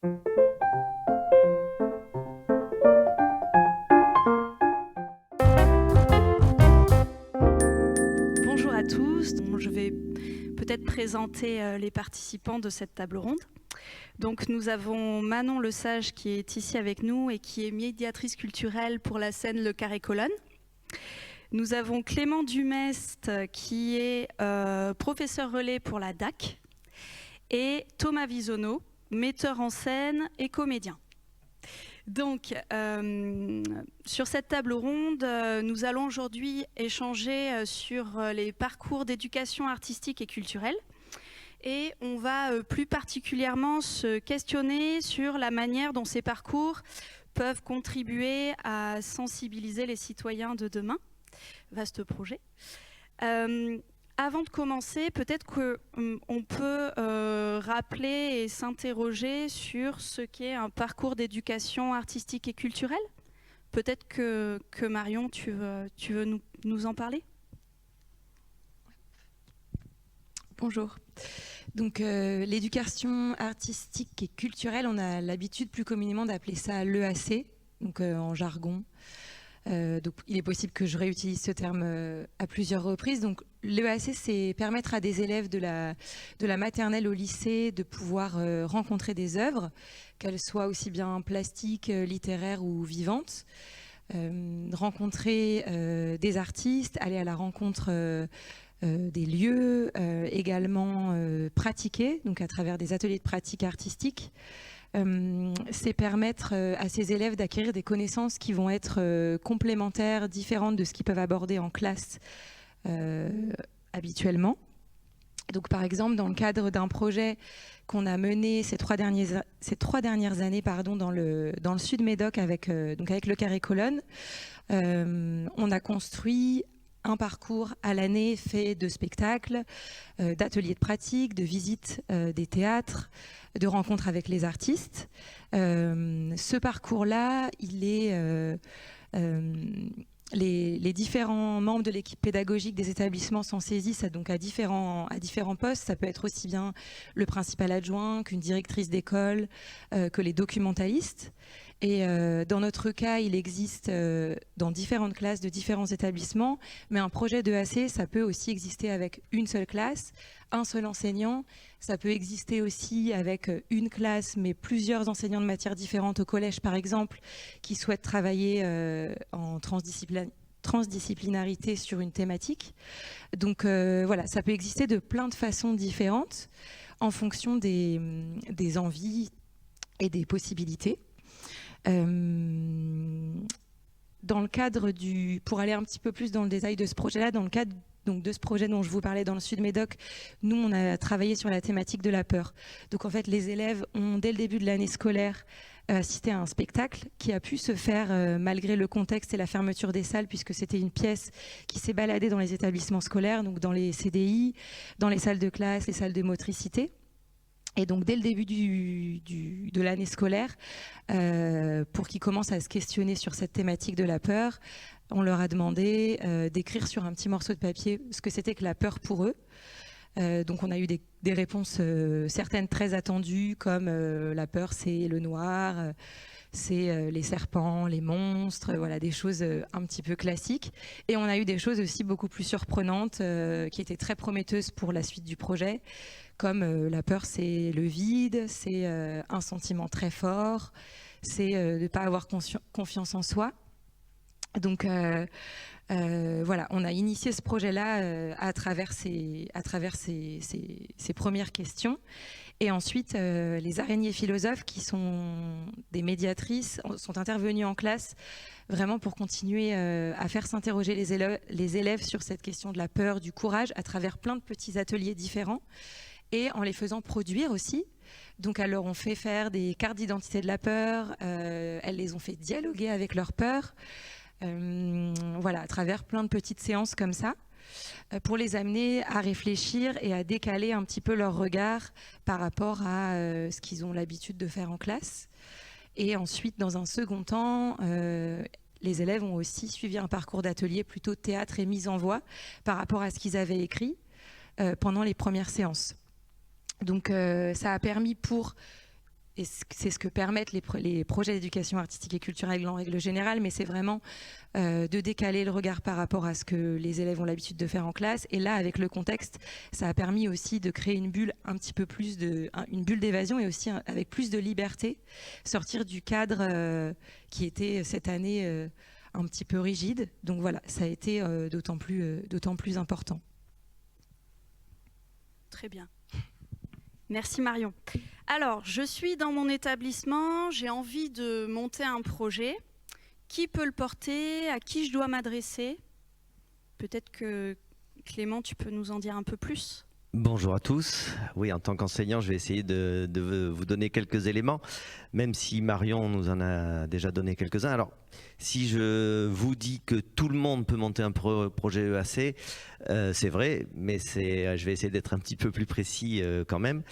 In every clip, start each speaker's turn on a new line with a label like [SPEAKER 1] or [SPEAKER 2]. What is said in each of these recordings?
[SPEAKER 1] Bonjour à tous, donc, je vais peut-être présenter les participants de cette table ronde. Donc nous avons Manon Lesage qui est ici avec nous et qui est médiatrice culturelle pour la scène Le Carré Colonne. Nous avons Clément Dumest qui est professeur relais pour la DAC et Thomas Visonneau, metteur en scène et comédien. Donc, sur cette table ronde, nous allons aujourd'hui échanger sur les parcours d'éducation artistique et culturelle. Et on va plus particulièrement se questionner sur la manière dont ces parcours peuvent contribuer à sensibiliser les citoyens de demain. Vaste projet. Avant de commencer, peut-être qu'on peut rappeler et s'interroger sur ce qu'est un parcours d'éducation artistique et culturelle. Peut-être que Marion, tu veux nous en parler ?
[SPEAKER 2] Bonjour. Donc l'éducation artistique et culturelle, on a l'habitude plus communément d'appeler ça l'EAC, donc en jargon. Donc il est possible que je réutilise ce terme à plusieurs reprises. Donc l'EAC, c'est permettre à des élèves de la maternelle au lycée de pouvoir rencontrer des œuvres, qu'elles soient aussi bien plastiques, littéraires ou vivantes, rencontrer des artistes, aller à la rencontre des lieux, également pratiquer, donc à travers des ateliers de pratique artistique. C'est permettre à ces élèves d'acquérir des connaissances qui vont être complémentaires, différentes de ce qu'ils peuvent aborder en classe habituellement. Donc, par exemple, dans le cadre d'un projet qu'on a mené ces trois dernières années dans le Sud Médoc avec le Carré Colonne, on a construit un parcours à l'année fait de spectacles, d'ateliers de pratique, de visites des théâtres, de rencontres avec les artistes. Ce parcours-là, il est... les différents membres de l'équipe pédagogique des établissements sont saisis donc à différents postes. Ça peut être aussi bien le principal adjoint qu'une directrice d'école, que les documentalistes. Et dans notre cas, il existe dans différentes classes de différents établissements, mais un projet d'EAC, ça peut aussi exister avec une seule classe, un seul enseignant. Ça peut exister aussi avec une classe, mais plusieurs enseignants de matières différentes au collège, par exemple, qui souhaitent travailler en transdisciplinarité sur une thématique. Donc voilà, ça peut exister de plein de façons différentes en fonction des envies et des possibilités. Dans le cadre pour aller un petit peu plus dans le détail de ce projet-là, dans le cadre donc de ce projet dont je vous parlais dans le Sud Médoc, nous on a travaillé sur la thématique de la peur. Donc en fait les élèves ont dès le début de l'année scolaire assisté à un spectacle qui a pu se faire malgré le contexte et la fermeture des salles, puisque c'était une pièce qui s'est baladée dans les établissements scolaires, donc dans les CDI, dans les salles de classe, les salles de motricité. Et donc, dès le début de l'année scolaire, pour qu'ils commencent à se questionner sur cette thématique de la peur, on leur a demandé d'écrire sur un petit morceau de papier ce que c'était que la peur pour eux. Donc, on a eu des réponses, certaines très attendues, comme la peur, c'est le noir, c'est les serpents, les monstres, voilà, des choses un petit peu classiques. Et on a eu des choses aussi beaucoup plus surprenantes, qui étaient très prometteuses pour la suite du projet, comme la peur, c'est le vide, c'est un sentiment très fort, c'est de ne pas avoir confiance en soi. Donc voilà, on a initié ce projet-là à travers ces premières questions. Et ensuite, les araignées philosophes, qui sont des médiatrices, sont intervenues en classe vraiment pour continuer à faire s'interroger les élèves sur cette question de la peur, du courage, à travers plein de petits ateliers différents, et en les faisant produire aussi. Donc elles leur ont fait faire des cartes d'identité de la peur, elles les ont fait dialoguer avec leur peur, voilà, à travers plein de petites séances comme ça, pour les amener à réfléchir et à décaler un petit peu leur regard par rapport à ce qu'ils ont l'habitude de faire en classe. Et ensuite, dans un second temps, les élèves ont aussi suivi un parcours d'atelier plutôt théâtre et mise en voix par rapport à ce qu'ils avaient écrit pendant les premières séances. Donc ça a permis pour et c'est ce que permettent les projets d'éducation artistique et culturelle en règle générale, mais c'est vraiment de décaler le regard par rapport à ce que les élèves ont l'habitude de faire en classe. Et là, avec le contexte, ça a permis aussi de créer une bulle un petit peu plus une bulle d'évasion, et aussi avec plus de liberté, sortir du cadre qui était cette année un petit peu rigide. Donc voilà, ça a été d'autant plus important.
[SPEAKER 1] Très bien. Merci Marion. Alors, je suis dans mon établissement, j'ai envie de monter un projet. Qui peut le porter? À qui je dois m'adresser? Peut-être que Clément, tu peux nous en dire un peu plus.
[SPEAKER 3] Bonjour à tous. Oui, en tant qu'enseignant, je vais essayer de vous donner quelques éléments, même si Marion nous en a déjà donné quelques-uns. Alors, si je vous dis que tout le monde peut monter un projet EAC, c'est vrai, mais je vais essayer d'être un petit peu plus précis quand même.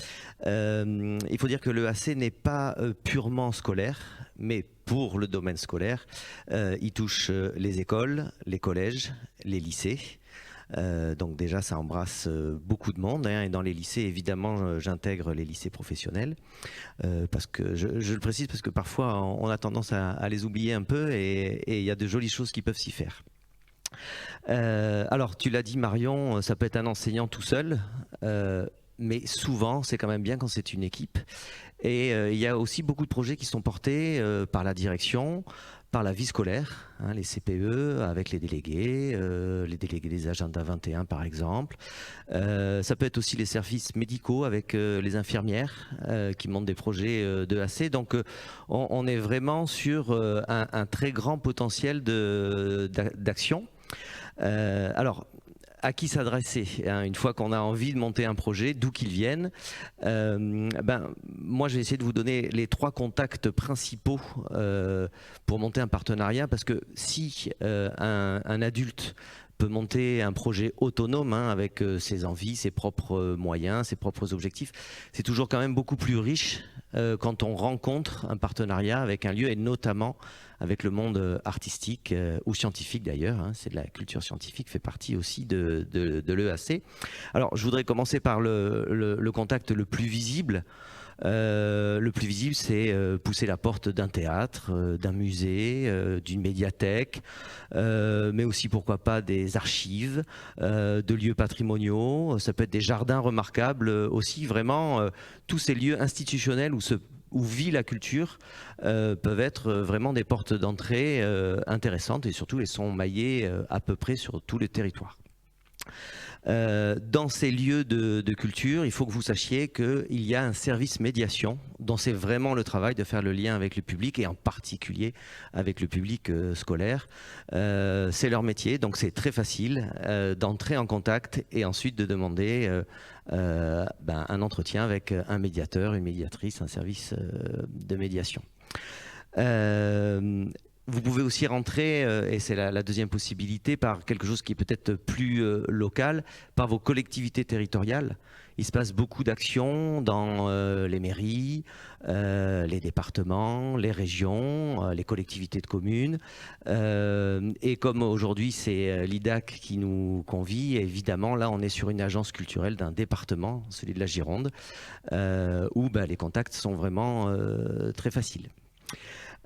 [SPEAKER 3] Il faut dire que l'EAC n'est pas purement scolaire, mais pour le domaine scolaire, il touche les écoles, les collèges, les lycées. Donc déjà ça embrasse beaucoup de monde, hein, et dans les lycées évidemment j'intègre les lycées professionnels parce que je le précise parce que parfois on a tendance à les oublier un peu, et il y a de jolies choses qui peuvent s'y faire. Alors tu l'as dit Marion, ça peut être un enseignant tout seul, mais souvent c'est quand même bien quand c'est une équipe, et il y a aussi beaucoup de projets qui sont portés par la direction, par la vie scolaire, hein, les CPE avec les délégués des agendas 21 par exemple. Ça peut être aussi les services médicaux avec les infirmières qui montent des projets d'EAC. Donc on est vraiment sur un très grand potentiel d'action. Alors, à qui s'adresser, hein, une fois qu'on a envie de monter un projet, d'où qu'il vienne. Moi, je vais essayer de vous donner les 3 contacts principaux pour monter un partenariat, parce que si un adulte peut monter un projet autonome, hein, avec ses envies, ses propres moyens, ses propres objectifs, c'est toujours quand même beaucoup plus riche quand on rencontre un partenariat avec un lieu, et notamment avec le monde artistique ou scientifique d'ailleurs, hein, c'est de la culture scientifique, fait partie aussi de l'EAC. Alors je voudrais commencer par le contact le plus visible. Le plus visible, c'est pousser la porte d'un théâtre, d'un musée, d'une médiathèque, mais aussi pourquoi pas des archives, de lieux patrimoniaux. Ça peut être des jardins remarquables aussi, vraiment tous ces lieux institutionnels où vit la culture peuvent être vraiment des portes d'entrée intéressantes, et surtout elles sont maillées à peu près sur tout le territoire. Dans ces lieux de culture, il faut que vous sachiez qu'il y a un service médiation dont c'est vraiment le travail de faire le lien avec le public, et en particulier avec le public scolaire. C'est leur métier, donc c'est très facile d'entrer en contact et ensuite de demander un entretien avec un médiateur, une médiatrice, un service de médiation. Vous pouvez aussi rentrer, et c'est la deuxième possibilité, par quelque chose qui est peut-être plus local, par vos collectivités territoriales. Il se passe beaucoup d'actions dans les mairies, les départements, les régions, les collectivités de communes. Et comme aujourd'hui c'est l'IDAC qui nous convie, évidemment là on est sur une agence culturelle d'un département, celui de la Gironde, où les contacts sont vraiment très faciles.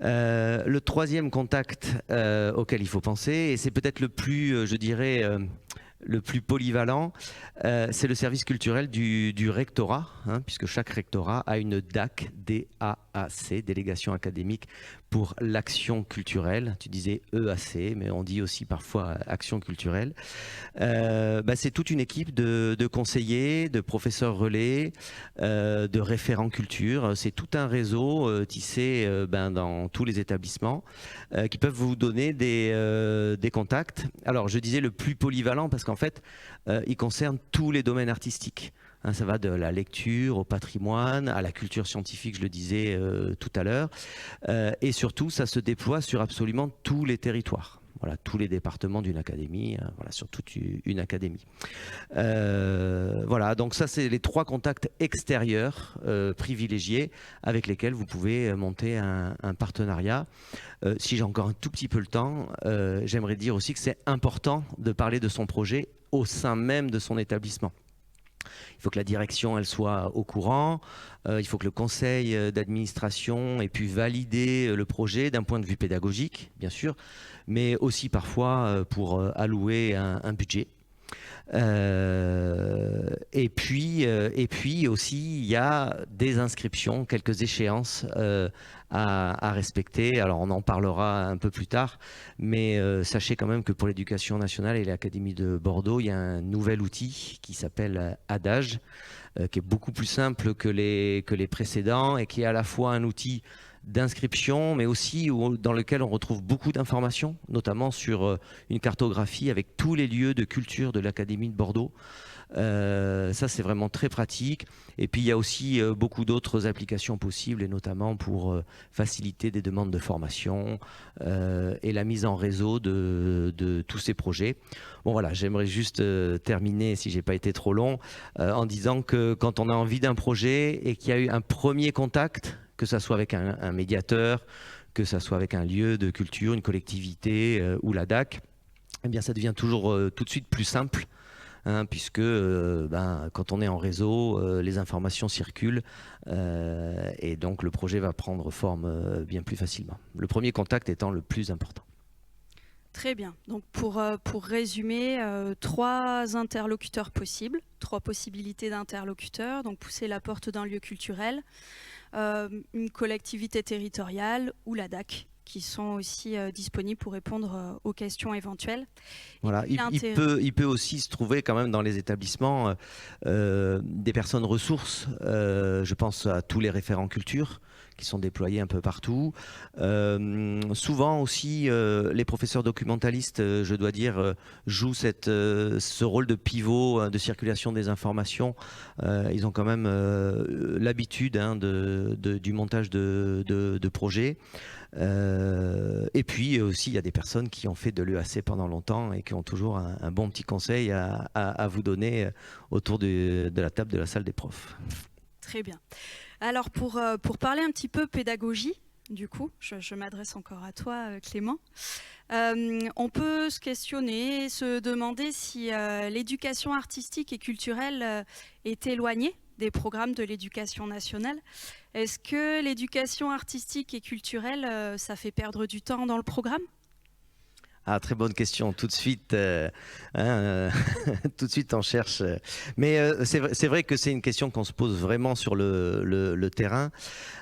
[SPEAKER 3] Le troisième contact auquel il faut penser, et c'est peut-être le plus, je dirais, le plus polyvalent, c'est le service culturel du rectorat, hein, puisque chaque rectorat a une DAC, D-A-A-C, délégation académique pour l'action culturelle. Tu disais EAC, mais on dit aussi parfois action culturelle. C'est toute une équipe de conseillers, de professeurs relais, de référents culture. C'est tout un réseau tissé dans tous les établissements qui peuvent vous donner des contacts. Alors je disais le plus polyvalent parce qu'en fait il concerne tous les domaines artistiques. Hein, ça va de la lecture au patrimoine, à la culture scientifique, je le disais tout à l'heure. Et surtout, ça se déploie sur absolument tous les territoires. Voilà, tous les départements d'une académie, voilà, sur toute une académie. Voilà, donc ça, c'est les 3 contacts extérieurs privilégiés avec lesquels vous pouvez monter un partenariat. Si j'ai encore un tout petit peu le temps, j'aimerais dire aussi que c'est important de parler de son projet au sein même de son établissement. il faut que la direction elle soit au courant, il faut que le conseil d'administration ait pu valider le projet d'un point de vue pédagogique, bien sûr, mais aussi parfois pour allouer un budget. Et puis aussi, il y a des inscriptions, quelques échéances à respecter. Alors, on en parlera un peu plus tard, mais sachez quand même que pour l'éducation nationale et l'Académie de Bordeaux, il y a un nouvel outil qui s'appelle Adage, qui est beaucoup plus simple que les précédents et qui est à la fois un outil d'inscription, mais aussi dans lequel on retrouve beaucoup d'informations, notamment sur une cartographie avec tous les lieux de culture de l'Académie de Bordeaux. Ça, c'est vraiment très pratique. Et puis, il y a aussi beaucoup d'autres applications possibles, et notamment pour faciliter des demandes de formation et la mise en réseau de tous ces projets. Bon, voilà, j'aimerais juste terminer, si j'ai pas été trop long, en disant que quand on a envie d'un projet et qu'il y a eu un premier contact, que ça soit avec un médiateur, que ça soit avec un lieu de culture, une collectivité ou la DAC, eh bien, ça devient toujours tout de suite plus simple, hein, puisque quand on est en réseau, les informations circulent et donc le projet va prendre forme bien plus facilement. Le premier contact étant le plus important.
[SPEAKER 1] Très bien. Donc pour résumer, 3 interlocuteurs possibles, 3 possibilités d'interlocuteurs. Donc pousser la porte d'un lieu culturel, une collectivité territoriale ou la DAC, qui sont aussi disponibles pour répondre aux questions éventuelles.
[SPEAKER 3] Voilà. Il peut aussi se trouver quand même dans les établissements des personnes ressources. Je pense à tous les référents culture qui sont déployés un peu partout. Souvent aussi, les professeurs documentalistes, je dois dire, jouent ce rôle de pivot de circulation des informations. Ils ont quand même l'habitude du montage de projets. Et puis aussi, il y a des personnes qui ont fait de l'EAC pendant longtemps et qui ont toujours un bon petit conseil à vous donner autour de la table de la salle des profs.
[SPEAKER 1] Très bien. Alors pour parler un petit peu pédagogie, du coup, je m'adresse encore à toi Clément, on peut se questionner, se demander si l'éducation artistique et culturelle est éloignée des programmes de l'éducation nationale. Est-ce que l'éducation artistique et culturelle, ça fait perdre du temps dans le programme ?
[SPEAKER 3] Ah, très bonne question. Tout de suite, tout de suite on cherche. Mais c'est vrai que c'est une question qu'on se pose vraiment sur le terrain.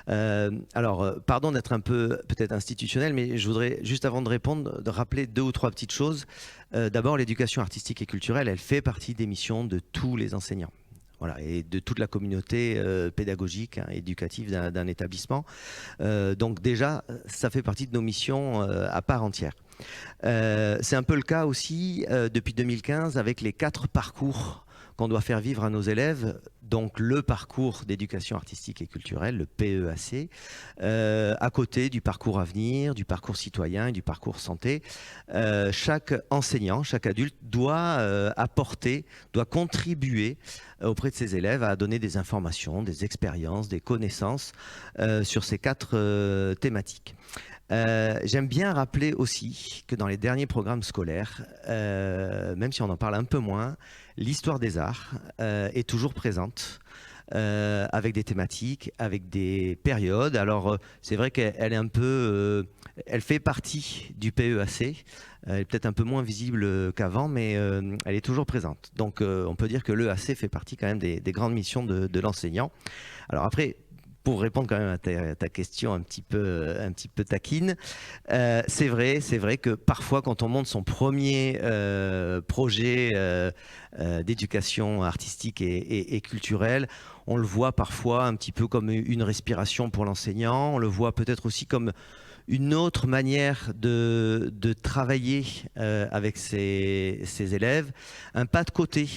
[SPEAKER 3] Alors, pardon d'être un peu peut-être institutionnel, mais je voudrais, juste avant de répondre, de rappeler 2 ou 3 petites choses. D'abord, l'éducation artistique et culturelle, elle fait partie des missions de tous les enseignants. Voilà, et de toute la communauté pédagogique, éducative d'un établissement. Donc déjà, ça fait partie de nos missions à part entière. C'est un peu le cas aussi depuis 2015 avec les 4 parcours qu'on doit faire vivre à nos élèves. Donc le parcours d'éducation artistique et culturelle, le PEAC, à côté du parcours avenir, du parcours citoyen et du parcours santé. Chaque enseignant, chaque adulte doit doit contribuer auprès de ses élèves à donner des informations, des expériences, des connaissances sur ces 4 thématiques. J'aime bien rappeler aussi que dans les derniers programmes scolaires, même si on en parle un peu moins, l'histoire des arts est toujours présente avec des thématiques, avec des périodes. Alors c'est vrai qu'elle est un peu, elle fait partie du PEAC. Elle est peut-être un peu moins visible qu'avant, mais elle est toujours présente. Donc on peut dire que l'EAC fait partie quand même des grandes missions de l'enseignant. Alors après, pour répondre quand même à ta question un petit peu taquine, c'est vrai que parfois quand on monte son premier projet d'éducation artistique et culturelle, on le voit parfois un petit peu comme une respiration pour l'enseignant, on le voit peut-être aussi comme une autre manière de travailler avec ses élèves, un pas de côté,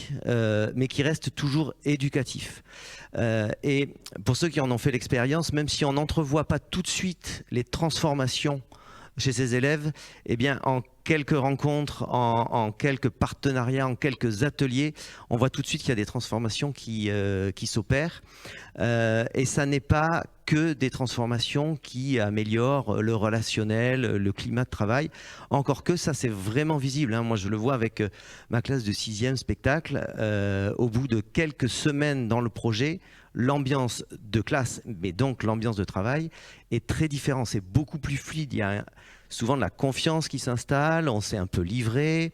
[SPEAKER 3] mais qui reste toujours éducatif. Et pour ceux qui en ont fait l'expérience, même si on n'entrevoit pas tout de suite les transformations chez ces élèves, eh bien, en quelques rencontres, en quelques partenariats, en quelques ateliers, on voit tout de suite qu'il y a des transformations qui s'opèrent. Et ça n'est pas que des transformations qui améliorent le relationnel, le climat de travail. Encore que ça, c'est vraiment visible, hein. Moi, je le vois avec ma classe de 6e spectacle. Au bout de quelques semaines dans le projet, l'ambiance de classe, mais donc l'ambiance de travail, est très différente. C'est beaucoup plus fluide. Il y a souvent de la confiance qui s'installe, on s'est un peu livré,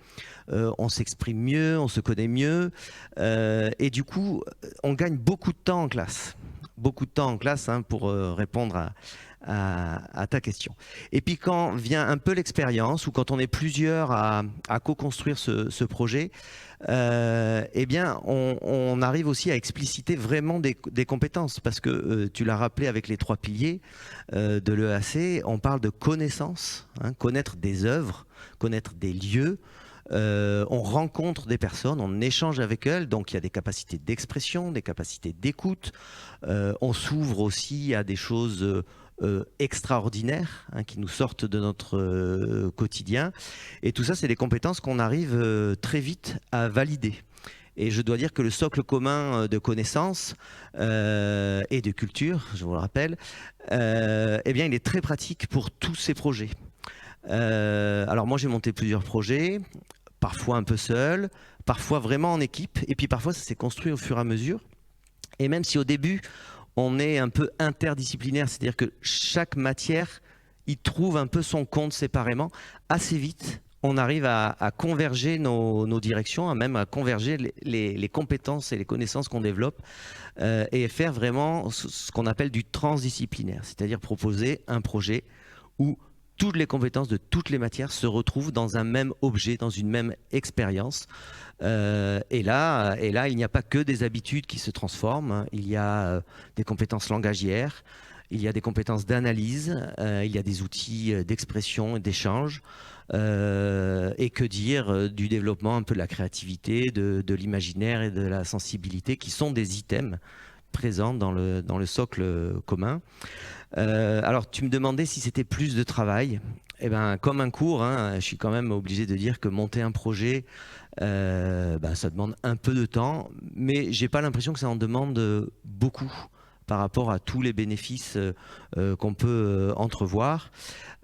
[SPEAKER 3] on s'exprime mieux, on se connaît mieux. Et du coup, on gagne beaucoup de temps en classe. Beaucoup de temps en classe, hein, pour répondre à ta question. Et puis quand vient un peu l'expérience, ou quand on est plusieurs à co-construire ce projet, eh bien, on arrive aussi à expliciter vraiment des compétences, parce que tu l'as rappelé avec les 3 piliers de l'EAC, on parle de connaissance, hein, connaître des œuvres, connaître des lieux. On rencontre des personnes, on échange avec elles, donc il y a des capacités d'expression, des capacités d'écoute. On s'ouvre aussi à des choses extraordinaires, hein, qui nous sortent de notre quotidien. Et tout ça, c'est des compétences qu'on arrive très vite à valider. Et je dois dire que le socle commun de connaissances et de culture, je vous le rappelle, eh bien, il est très pratique pour tous ces projets. Alors moi, j'ai monté plusieurs projets, parfois un peu seul, parfois vraiment en équipe, et puis parfois ça s'est construit au fur et à mesure. Et même si au début, on est un peu interdisciplinaire, c'est-à-dire que chaque matière y trouve un peu son compte séparément, assez vite, on arrive à converger nos directions, même à converger les compétences et les connaissances qu'on développe, et faire vraiment ce qu'on appelle du transdisciplinaire, c'est-à-dire proposer un projet où toutes les compétences de toutes les matières se retrouvent dans un même objet, dans une même expérience. Et là, il n'y a pas que des habitudes qui se transforment. Il y a des compétences langagières, il y a des compétences d'analyse, il y a des outils d'expression et d'échange. Et que dire du développement un peu de la créativité, de l'imaginaire et de la sensibilité, qui sont des items présents dans le socle commun. Alors, tu me demandais si c'était plus de travail. Eh ben, comme un cours, hein, je suis quand même obligé de dire que monter un projet, ça demande un peu de temps, mais j'ai pas l'impression que ça en demande beaucoup par rapport à tous les bénéfices qu'on peut entrevoir.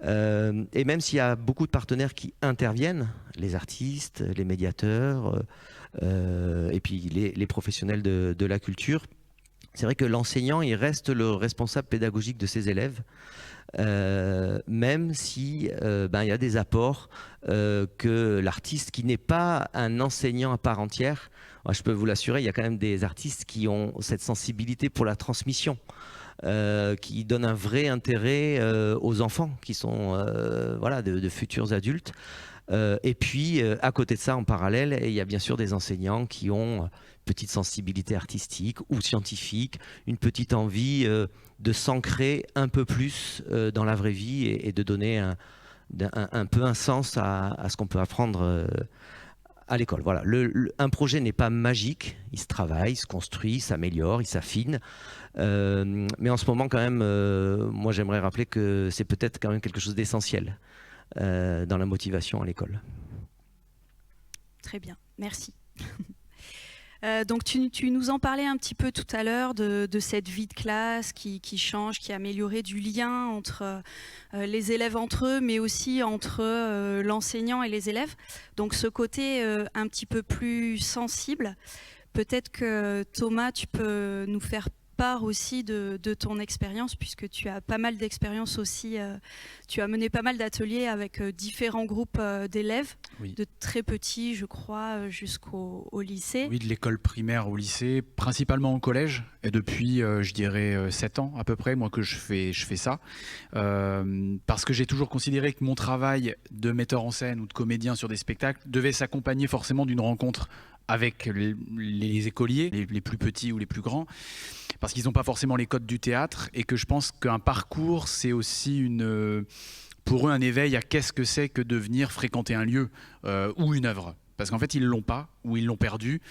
[SPEAKER 3] Et même s'il y a beaucoup de partenaires qui interviennent, les artistes, les médiateurs, et puis les professionnels de la culture, c'est vrai que l'enseignant, il reste le responsable pédagogique de ses élèves, même si il y a des apports que l'artiste, qui n'est pas un enseignant à part entière, moi, je peux vous l'assurer, il y a quand même des artistes qui ont cette sensibilité pour la transmission, qui donnent un vrai intérêt aux enfants, qui sont de futurs adultes. Et puis, à côté de ça, en parallèle, il y a bien sûr des enseignants qui ont une petite sensibilité artistique ou scientifique, une petite envie de s'ancrer un peu plus dans la vraie vie et de donner un peu un sens à ce qu'on peut apprendre à l'école. Voilà. Un projet n'est pas magique, il se travaille, il se construit, il s'améliore, il s'affine. Mais en ce moment, quand même, moi j'aimerais rappeler que c'est peut-être quand même quelque chose d'essentiel dans la motivation à l'école.
[SPEAKER 1] Très bien, merci. Donc tu nous en parlais un petit peu tout à l'heure de cette vie de classe qui change, qui a amélioré du lien entre les élèves entre eux, mais aussi entre l'enseignant et les élèves. Donc ce côté un petit peu plus sensible, peut-être que Thomas, tu peux nous faire part aussi de ton expérience, puisque tu as pas mal d'expérience aussi. Tu as mené pas mal d'ateliers avec différents groupes d'élèves, oui, de très petits, je crois, jusqu'au lycée.
[SPEAKER 4] Oui, de l'école primaire au lycée, principalement au collège, et depuis, je dirais, 7 ans à peu près, moi, que je fais ça. Parce que j'ai toujours considéré que mon travail de metteur en scène ou de comédien sur des spectacles devait s'accompagner forcément d'une rencontre avec les écoliers, les plus petits ou les plus grands, parce qu'ils n'ont pas forcément les codes du théâtre, et que je pense qu'un parcours, c'est aussi pour eux un éveil à qu'est-ce que c'est que de venir fréquenter un lieu ou une œuvre. parce qu'en fait ils l'ont pas ou ils l'ont perdu.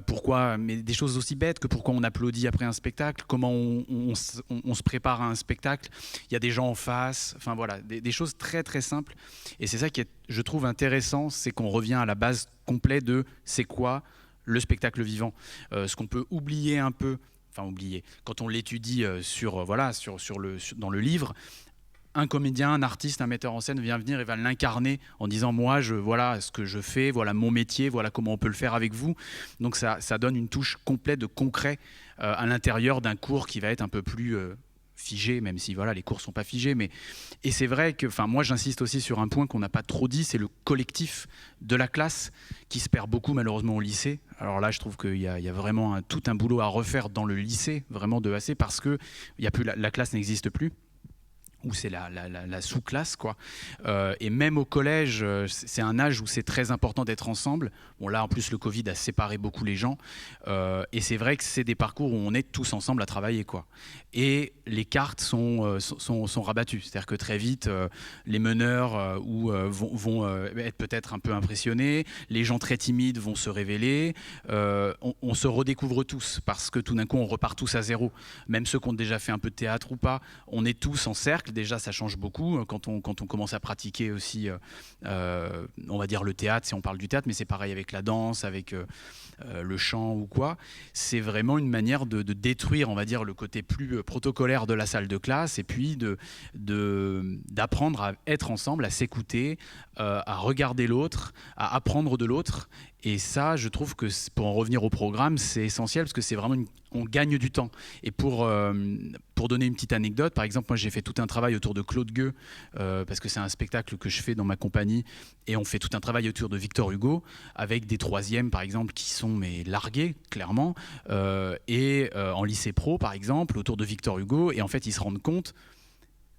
[SPEAKER 4] Pourquoi? Mais des choses aussi bêtes que pourquoi on applaudit après un spectacle, comment on se prépare à un spectacle, il y a des gens en face, enfin voilà, des choses très très simples. Et c'est ça qui est, je trouve, intéressant, c'est qu'on revient à la base complète de c'est quoi le spectacle vivant. Ce qu'on peut oublier un peu, enfin oublier, quand on l'étudie dans le livre, un comédien, un artiste, un metteur en scène vient venir et va l'incarner en disant moi, voilà ce que je fais, voilà mon métier, voilà comment on peut le faire avec vous. Donc ça donne une touche complète de concret à l'intérieur d'un cours qui va être un peu plus figé, même si voilà, les cours sont pas figés. Et c'est vrai que moi j'insiste aussi sur un point qu'on n'a pas trop dit, c'est le collectif de la classe qui se perd beaucoup malheureusement au lycée. Alors là je trouve qu'il y a vraiment tout un boulot à refaire dans le lycée, vraiment de AC, parce que la classe n'existe plus, où c'est la sous-classe, quoi. Et même au collège, c'est un âge où c'est très important d'être ensemble. Bon, là, en plus, le Covid a séparé beaucoup les gens. Et c'est vrai que c'est des parcours où on est tous ensemble à travailler, quoi. Et les cartes sont rabattues. C'est-à-dire que très vite, les meneurs vont être peut-être un peu impressionnés. Les gens très timides vont se révéler. On se redécouvre tous parce que tout d'un coup, on repart tous à zéro. Même ceux qui ont déjà fait un peu de théâtre ou pas, on est tous en cercle. Déjà, ça change beaucoup quand on commence à pratiquer aussi, on va dire le théâtre, si on parle du théâtre, mais c'est pareil avec la danse, avec le chant ou quoi. C'est vraiment une manière de détruire, on va dire, le côté plus protocolaire de la salle de classe, et puis d'apprendre à être ensemble, à s'écouter, à regarder l'autre, à apprendre de l'autre. Et ça, je trouve que pour en revenir au programme, c'est essentiel parce que c'est vraiment on gagne du temps. Et pour donner une petite anecdote, par exemple, moi j'ai fait tout un travail autour de Claude Gueux parce que c'est un spectacle que je fais dans ma compagnie, et on fait tout un travail autour de Victor Hugo avec des troisièmes par exemple qui sont largués clairement en lycée pro par exemple autour de Victor Hugo, et en fait ils se rendent compte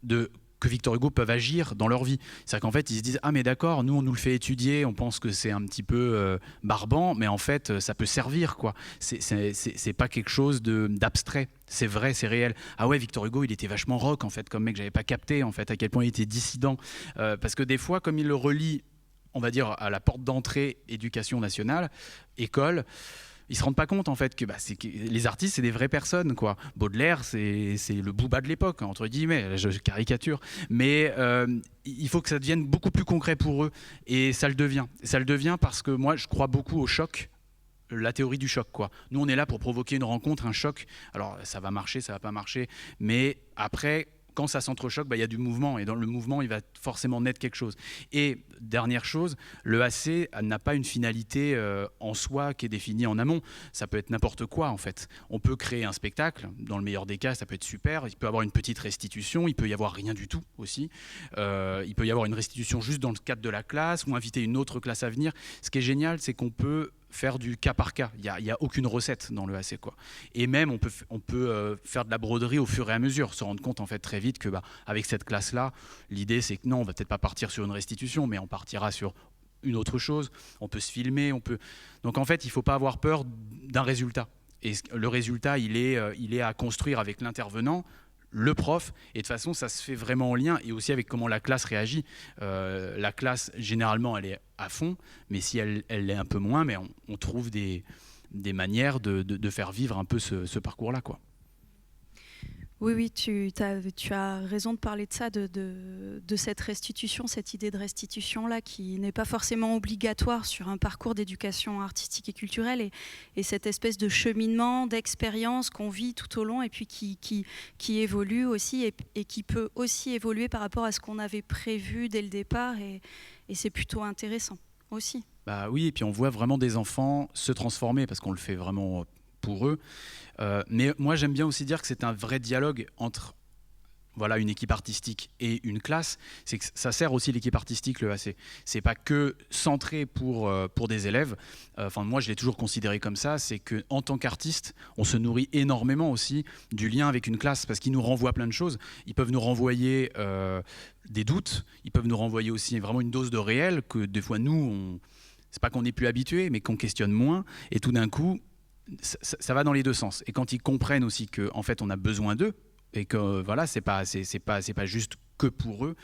[SPEAKER 4] que Victor Hugo peuvent agir dans leur vie. C'est-à-dire qu'en fait, ils se disent « Ah mais d'accord, nous on nous le fait étudier, on pense que c'est un petit peu barbant, mais en fait ça peut servir, quoi. C'est pas quelque chose d'abstrait, c'est vrai, c'est réel. Ah ouais, Victor Hugo, il était vachement rock en fait, comme mec, j'avais pas capté en fait à quel point il était dissident. Parce que des fois, comme il le relie, on va dire, à la porte d'entrée éducation nationale, école, ils se rendent pas compte en fait que les artistes c'est des vraies personnes, quoi. Baudelaire c'est le Booba de l'époque, entre guillemets, je caricature, mais il faut que ça devienne beaucoup plus concret pour eux, et ça le devient parce que moi je crois beaucoup au choc, la théorie du choc, quoi. Nous on est là pour provoquer une rencontre, un choc, alors ça va marcher, ça va pas marcher, mais après quand ça s'entrechoque, il y a du mouvement, et dans le mouvement, il va forcément naître quelque chose. Et dernière chose, le AC n'a pas une finalité en soi qui est définie en amont. Ça peut être n'importe quoi, en fait. On peut créer un spectacle, dans le meilleur des cas, ça peut être super. Il peut y avoir une petite restitution, il peut y avoir rien du tout aussi. Il peut y avoir une restitution juste dans le cadre de la classe, ou inviter une autre classe à venir. Ce qui est génial, c'est qu'on peut faire du cas par cas. Il y a aucune recette dans le AC, quoi. Et même on peut faire de la broderie au fur et à mesure, se rendre compte en fait très vite que avec cette classe là, l'idée c'est que non, on va peut-être pas partir sur une restitution, mais on partira sur une autre chose. On peut se filmer, donc en fait il faut pas avoir peur d'un résultat. Et le résultat il est à construire avec l'intervenant, le prof, et de toute façon ça se fait vraiment en lien, et aussi avec comment la classe réagit. La classe généralement elle est à fond, mais si elle l'est un peu moins, mais on trouve des manières de faire vivre un peu ce parcours là, quoi.
[SPEAKER 1] Oui, tu as raison de parler de ça, de cette restitution, cette idée de restitution-là qui n'est pas forcément obligatoire sur un parcours d'éducation artistique et culturelle, et cette espèce de cheminement, d'expérience qu'on vit tout au long, et puis qui évolue aussi, et qui peut aussi évoluer par rapport à ce qu'on avait prévu dès le départ, et c'est plutôt intéressant aussi.
[SPEAKER 4] Oui, et puis on voit vraiment des enfants se transformer, parce qu'on le fait vraiment pour eux. Mais moi j'aime bien aussi dire que c'est un vrai dialogue entre une équipe artistique et une classe. C'est que ça sert aussi l'équipe artistique, le AC. C'est pas que centré pour des élèves. Moi je l'ai toujours considéré comme ça, c'est qu'en tant qu'artiste, on se nourrit énormément aussi du lien avec une classe, parce qu'ils nous renvoient plein de choses. Ils peuvent nous renvoyer des doutes, ils peuvent nous renvoyer aussi vraiment une dose de réel que des fois nous, c'est pas qu'on n'est plus habitué, mais qu'on questionne moins, et tout d'un coup ça va dans les deux sens. Et quand ils comprennent aussi qu'en fait on a besoin d'eux, et que c'est pas juste que pour eux,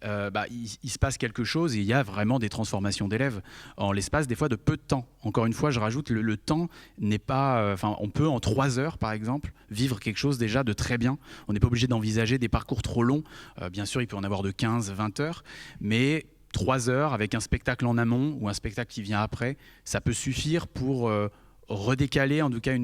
[SPEAKER 4] il se passe quelque chose et il y a vraiment des transformations d'élèves en l'espace des fois de peu de temps. Encore une fois, je rajoute, le temps n'est pas... on peut en 3 heures, par exemple, vivre quelque chose déjà de très bien. On n'est pas obligé d'envisager des parcours trop longs. Bien sûr, il peut en avoir de 15, 20 heures, mais 3 heures avec un spectacle en amont ou un spectacle qui vient après, ça peut suffire pour redécaler en tout cas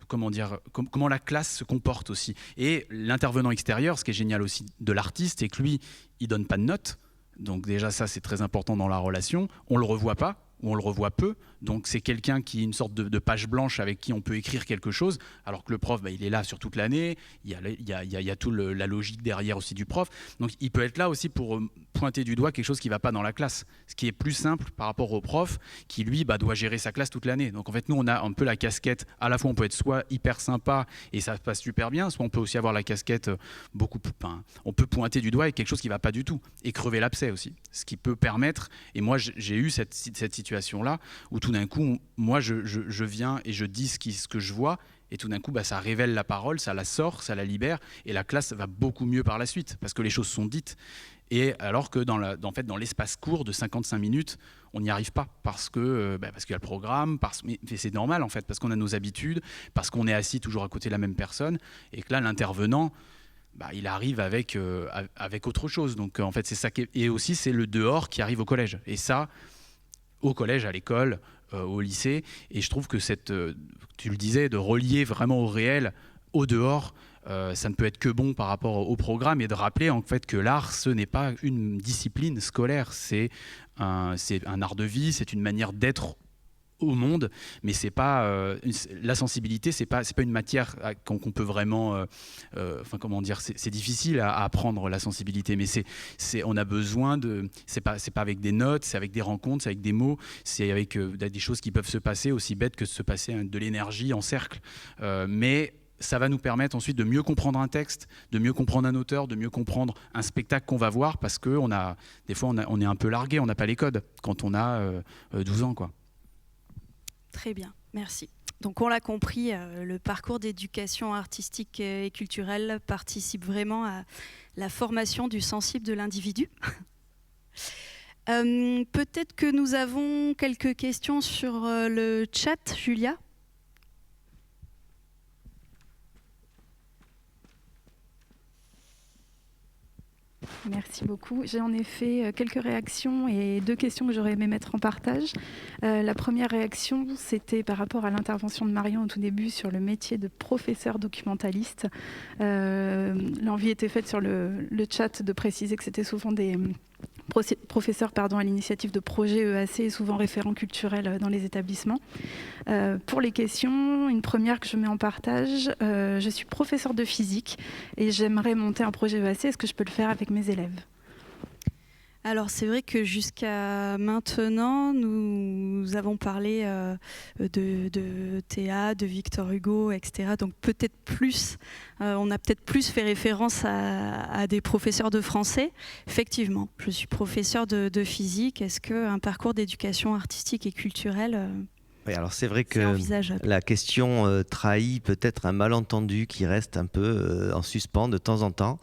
[SPEAKER 4] comment la classe se comporte aussi. Et l'intervenant extérieur, ce qui est génial aussi de l'artiste, c'est que lui, il donne pas de notes. Donc déjà, ça, c'est très important dans la relation. On le revoit pas, ou on le revoit peu. Donc c'est quelqu'un qui est une sorte de page blanche avec qui on peut écrire quelque chose, alors que le prof, il est là sur toute l'année. Il y a toute la logique derrière aussi du prof. Donc il peut être là aussi pour pointer du doigt quelque chose qui ne va pas dans la classe. Ce qui est plus simple par rapport au prof qui, lui, doit gérer sa classe toute l'année. Donc en fait, nous, on a un peu la casquette. À la fois, on peut être soit hyper sympa et ça se passe super bien, soit on peut aussi avoir la casquette on peut pointer du doigt avec quelque chose qui ne va pas du tout et crever l'abcès aussi. Ce qui peut permettre, et moi, j'ai eu cette situation-là où tout d'un coup, moi, je viens et je dis ce que je vois, et tout d'un coup, ça révèle la parole, ça la sort, ça la libère, et la classe va beaucoup mieux par la suite, parce que les choses sont dites. Et alors que dans l'espace court de 55 minutes, on n'y arrive pas, parce qu'il y a le programme, mais c'est normal en fait, parce qu'on a nos habitudes, parce qu'on est assis toujours à côté de la même personne, et que là, l'intervenant, il arrive avec autre chose. Donc en fait, c'est ça et aussi, c'est le dehors qui arrive au collège. Et ça, au collège, à l'école, au lycée. Et je trouve que tu le disais, de relier vraiment au réel, au dehors, ça ne peut être que bon par rapport au programme, et de rappeler en fait que l'art, ce n'est pas une discipline scolaire, c'est un art de vie, c'est une manière d'être au monde, mais c'est pas la sensibilité, c'est pas une matière qu'on peut vraiment c'est difficile à apprendre la sensibilité, mais on a besoin de, c'est pas avec des notes, c'est avec des rencontres, c'est avec des mots, c'est avec des choses qui peuvent se passer aussi bêtes que de se passer de l'énergie en cercle, mais ça va nous permettre ensuite de mieux comprendre un texte, de mieux comprendre un auteur, de mieux comprendre un spectacle qu'on va voir, parce que des fois on est un peu largué, on n'a pas les codes quand on a 12 ans, quoi.
[SPEAKER 1] Très bien, merci. Donc on l'a compris, le parcours d'éducation artistique et culturelle participe vraiment à la formation du sensible de l'individu. Peut-être que nous avons quelques questions sur le chat, Julia.
[SPEAKER 5] Merci beaucoup. J'ai en effet quelques réactions et 2 questions que j'aurais aimé mettre en partage. La première réaction, c'était par rapport à l'intervention de Marion au tout début sur le métier de professeur documentaliste. L'envie était faite sur le chat de préciser que c'était souvent des professeurs à l'initiative de projets EAC et souvent référents culturels dans les établissements. Pour les questions, une première que je mets en partage, je suis professeure de physique et j'aimerais monter un projet EAC. Est-ce que je peux le faire avec mes élèves ?
[SPEAKER 1] Alors c'est vrai que jusqu'à maintenant, nous avons parlé de Théa, de Victor Hugo, etc. Donc peut-être plus, on a peut-être plus fait référence à des professeurs de français. Effectivement, je suis professeure de physique. Est-ce qu'un parcours d'éducation artistique et culturelle...
[SPEAKER 3] Oui, alors c'est vrai que la question trahit peut-être un malentendu qui reste un peu en suspens de temps en temps.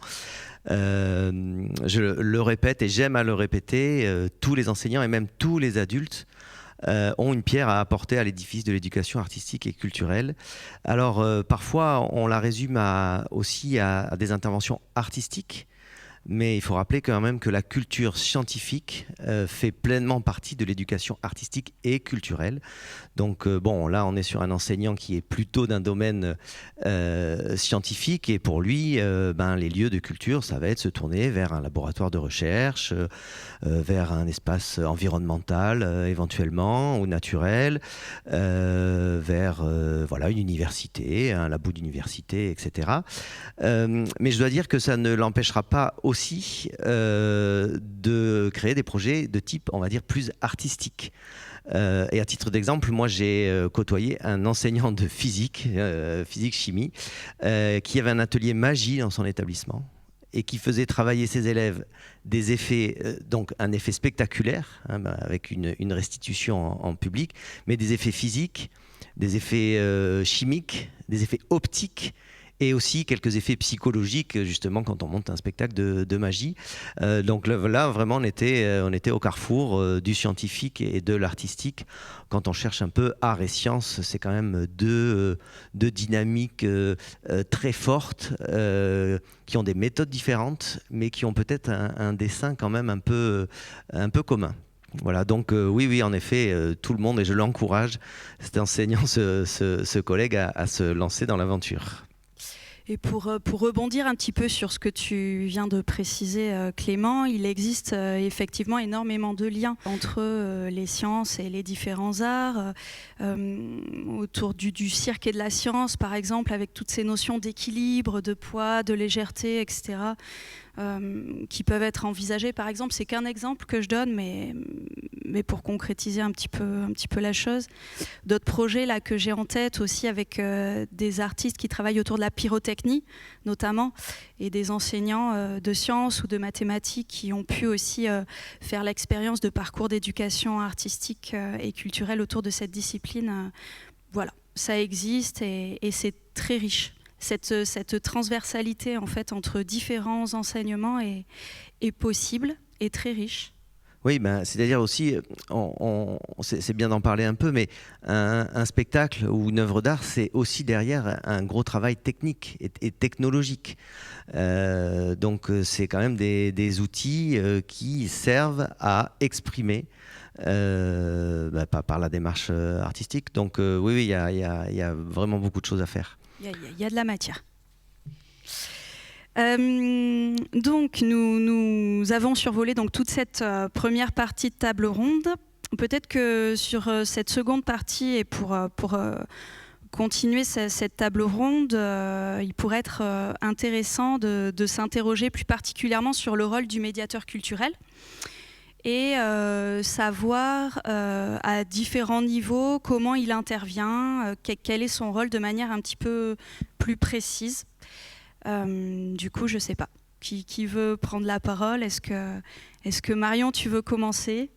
[SPEAKER 3] Je le répète et j'aime à le répéter, tous les enseignants et même tous les adultes ont une pierre à apporter à l'édifice de l'éducation artistique et culturelle. Alors parfois on la résume aussi à des interventions artistiques, mais il faut rappeler quand même que la culture scientifique fait pleinement partie de l'éducation artistique et culturelle. Donc là on est sur un enseignant qui est plutôt d'un domaine scientifique, et pour lui les lieux de culture, ça va être se tourner vers un laboratoire de recherche, vers un espace environnemental éventuellement ou naturel, vers une université, un labo d'université, etc. Mais je dois dire que ça ne l'empêchera pas aussi de créer des projets de type, on va dire, plus artistique. Et à titre d'exemple, moi j'ai côtoyé un enseignant de physique-chimie, qui avait un atelier magie dans son établissement et qui faisait travailler ses élèves des effets, donc un effet spectaculaire, avec une restitution en public, mais des effets physiques, des effets chimiques, des effets optiques et aussi quelques effets psychologiques, justement, quand on monte un spectacle de magie. Donc là, vraiment, on était au carrefour du scientifique et de l'artistique. Quand on cherche un peu art et science, c'est quand même deux dynamiques très fortes, qui ont des méthodes différentes, mais qui ont peut-être un dessin quand même un peu commun. Voilà, donc oui, en effet, tout le monde, et je l'encourage, cet enseignant, ce collègue, à se lancer dans l'aventure.
[SPEAKER 1] Et pour rebondir un petit peu sur ce que tu viens de préciser, Clément, il existe effectivement énormément de liens entre les sciences et les différents arts, autour du cirque et de la science, par exemple, avec toutes ces notions d'équilibre, de poids, de légèreté, etc., qui peuvent être envisagées. Par exemple, c'est qu'un exemple que je donne, mais pour concrétiser un petit peu la chose. D'autres projets là, que j'ai en tête aussi, avec des artistes qui travaillent autour de la pyrotechnie, notamment, et des enseignants de sciences ou de mathématiques qui ont pu aussi faire l'expérience de parcours d'éducation artistique et culturelle autour de cette discipline. Voilà, ça existe et c'est très riche. Cette transversalité en fait entre différents enseignements est possible et très riche.
[SPEAKER 3] Oui, c'est-à-dire aussi, c'est bien d'en parler un peu, mais un spectacle ou une œuvre d'art, c'est aussi derrière un gros travail technique et technologique. Donc c'est quand même des outils qui servent à exprimer par la démarche artistique. Donc oui, il y a vraiment beaucoup de choses à faire.
[SPEAKER 1] Il y a de la matière. Donc nous avons survolé donc toute cette première partie de table ronde. Peut-être que sur cette seconde partie, et pour continuer cette table ronde, il pourrait être intéressant de s'interroger plus particulièrement sur le rôle du médiateur culturel et savoir à différents niveaux comment il intervient, quel est son rôle de manière un petit peu plus précise. Du coup, je ne sais pas. Qui veut prendre la parole ? Est-ce que Marion, tu veux commencer ?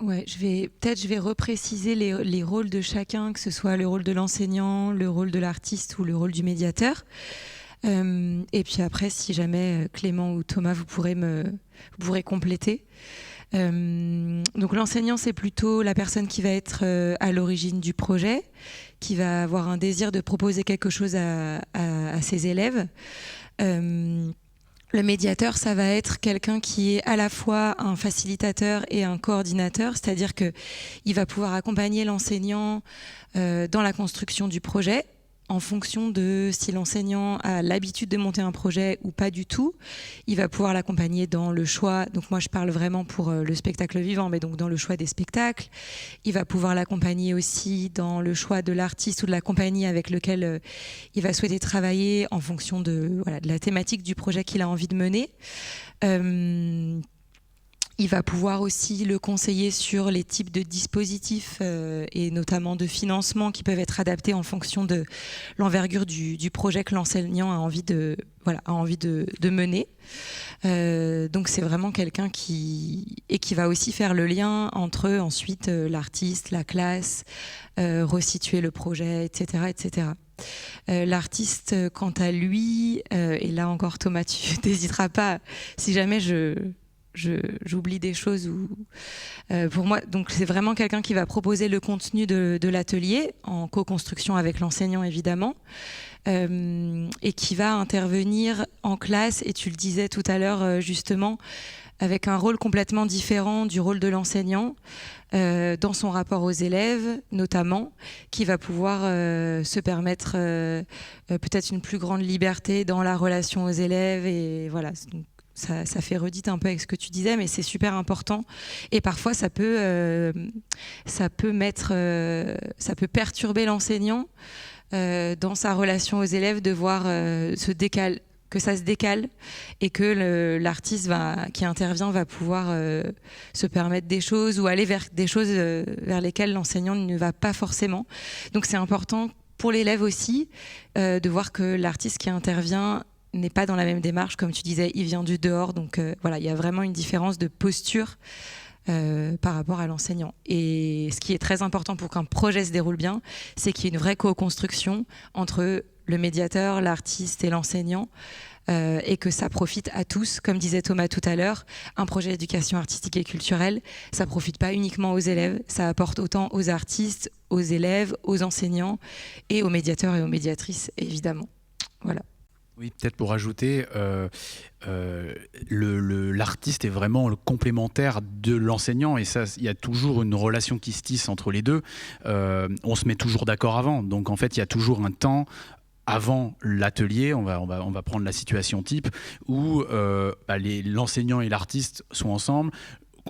[SPEAKER 2] Ouais, je vais repréciser les rôles de chacun, que ce soit le rôle de l'enseignant, le rôle de l'artiste ou le rôle du médiateur. Et puis après, si jamais Clément ou Thomas, vous pourrez compléter. Donc l'enseignant, c'est plutôt la personne qui va être à l'origine du projet, qui va avoir un désir de proposer quelque chose à ses élèves. Le médiateur, ça va être quelqu'un qui est à la fois un facilitateur et un coordinateur, c'est-à-dire qu'il va pouvoir accompagner l'enseignant dans la construction du projet, en fonction de si l'enseignant a l'habitude de monter un projet ou pas du tout. Il va pouvoir l'accompagner dans le choix, donc moi je parle vraiment pour le spectacle vivant, mais donc dans le choix des spectacles. Il va pouvoir l'accompagner aussi dans le choix de l'artiste ou de la compagnie avec lequel il va souhaiter travailler en fonction de la thématique du projet qu'il a envie de mener. Il va pouvoir aussi le conseiller sur les types de dispositifs et notamment de financement qui peuvent être adaptés en fonction de l'envergure du projet que l'enseignant a envie de mener. Donc c'est vraiment quelqu'un qui va aussi faire le lien entre ensuite l'artiste, la classe, resituer le projet, etc. etc. L'artiste, quant à lui, et là encore Thomas, tu n'hésiteras pas, si jamais j'oublie des choses pour moi, donc c'est vraiment quelqu'un qui va proposer le contenu de l'atelier en co-construction avec l'enseignant évidemment, et qui va intervenir en classe, et tu le disais tout à l'heure justement, avec un rôle complètement différent du rôle de l'enseignant dans son rapport aux élèves notamment, qui va pouvoir se permettre peut-être une plus grande liberté dans la relation aux élèves, et voilà. Ça fait redite un peu avec ce que tu disais, mais c'est super important. Et parfois, ça peut perturber l'enseignant dans sa relation aux élèves, de voir que ça se décale, et que l'artiste qui intervient va pouvoir se permettre des choses ou aller vers des choses vers lesquelles l'enseignant ne va pas forcément. Donc c'est important pour l'élève aussi de voir que l'artiste qui intervient n'est pas dans la même démarche, comme tu disais, il vient du dehors, donc il y a vraiment une différence de posture par rapport à l'enseignant. Et ce qui est très important pour qu'un projet se déroule bien, c'est qu'il y ait une vraie co-construction entre le médiateur, l'artiste et l'enseignant, et que ça profite à tous. Comme disait Thomas tout à l'heure, un projet d'éducation artistique et culturelle, ça profite pas uniquement aux élèves, ça apporte autant aux artistes, aux élèves, aux enseignants et aux médiateurs et aux médiatrices, évidemment. Voilà.
[SPEAKER 4] Oui, peut-être pour ajouter, l'artiste est vraiment le complémentaire de l'enseignant, et ça, il y a toujours une relation qui se tisse entre les deux. On se met toujours d'accord avant, donc en fait, il y a toujours un temps avant l'atelier, on va prendre la situation type, où l'enseignant et l'artiste sont ensemble,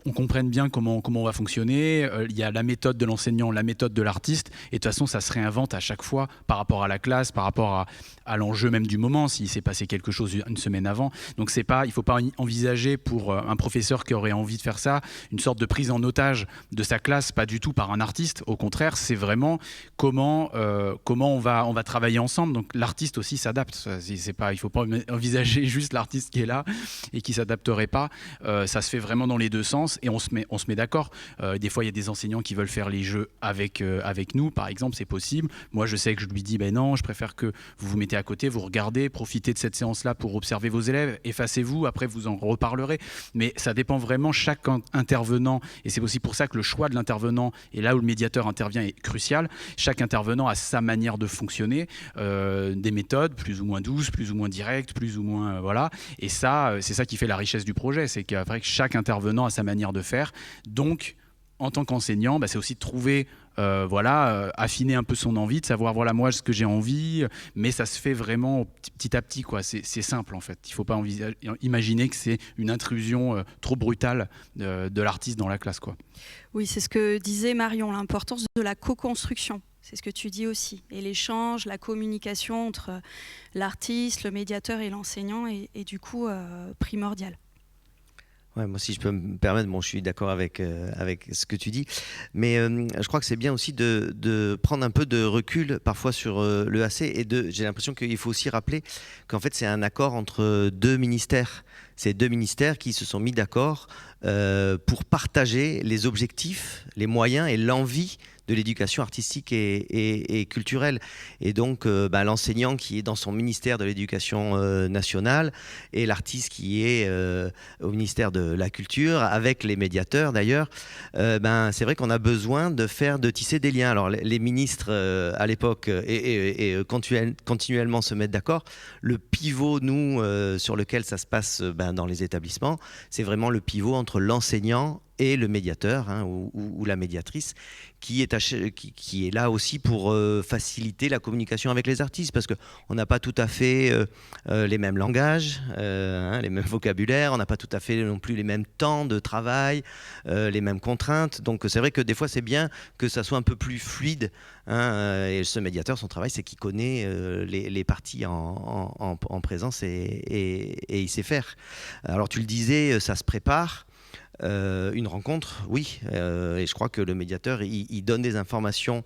[SPEAKER 4] on comprenne bien comment on va fonctionner, il y a la méthode de l'enseignant, la méthode de l'artiste, et de toute façon ça se réinvente à chaque fois par rapport à la classe, par rapport à l'enjeu même du moment, s'il s'est passé quelque chose une semaine avant. Donc il ne faut pas envisager pour un professeur qui aurait envie de faire ça, une sorte de prise en otage de sa classe, pas du tout par un artiste, au contraire, c'est vraiment comment on va travailler ensemble. Donc l'artiste aussi s'adapte, il ne faut pas envisager juste l'artiste qui est là et qui ne s'adapterait pas, ça se fait vraiment dans les deux sens. Et on se met d'accord. Des fois, il y a des enseignants qui veulent faire les jeux avec nous, par exemple, c'est possible. Moi, je sais que je lui dis, non, je préfère que vous vous mettez à côté, vous regardez, profitez de cette séance-là pour observer vos élèves, effacez-vous, après vous en reparlerez. Mais ça dépend vraiment, chaque intervenant, et c'est aussi pour ça que le choix de l'intervenant, et là où le médiateur intervient, est crucial. Chaque intervenant a sa manière de fonctionner, des méthodes plus ou moins douces, plus ou moins directes, plus ou moins... voilà. Et ça, c'est ça qui fait la richesse du projet, c'est qu'après, chaque intervenant a sa manière de faire. Donc, en tant qu'enseignant, c'est aussi de trouver, affiner un peu son envie, de savoir, moi, ce que j'ai envie, mais ça se fait vraiment petit à petit, quoi. C'est simple, en fait. Il ne faut pas imaginer que c'est une intrusion trop brutale de l'artiste dans la classe, quoi.
[SPEAKER 1] Oui, c'est ce que disait Marion, l'importance de la co-construction. C'est ce que tu dis aussi. Et l'échange, la communication entre l'artiste, le médiateur et l'enseignant est du coup primordial.
[SPEAKER 3] Ouais, moi, si je peux me permettre, je suis d'accord avec ce que tu dis, mais je crois que c'est bien aussi de prendre un peu de recul parfois sur l'EAC, et j'ai l'impression qu'il faut aussi rappeler qu'en fait c'est un accord entre deux ministères. C'est deux ministères qui se sont mis d'accord pour partager les objectifs, les moyens et l'envie de l'éducation artistique et culturelle. Et donc, l'enseignant qui est dans son ministère de l'éducation nationale et l'artiste qui est au ministère de la culture, avec les médiateurs d'ailleurs, c'est vrai qu'on a besoin de tisser des liens. Alors, les ministres, à l'époque, continuellement se mettent d'accord. Le pivot, nous, sur lequel ça se passe dans les établissements, c'est vraiment le pivot entre l'enseignant et le médiateur ou la médiatrice qui est là aussi pour faciliter la communication avec les artistes, parce qu'on n'a pas tout à fait les mêmes langages, les mêmes vocabulaires, on n'a pas tout à fait non plus les mêmes temps de travail, les mêmes contraintes. Donc c'est vrai que des fois c'est bien que ça soit un peu plus fluide, et ce médiateur, son travail, c'est qu'il connaît les parties en présence et il sait faire. Alors tu le disais, ça se prépare. Une rencontre, oui, et je crois que le médiateur, il donne des informations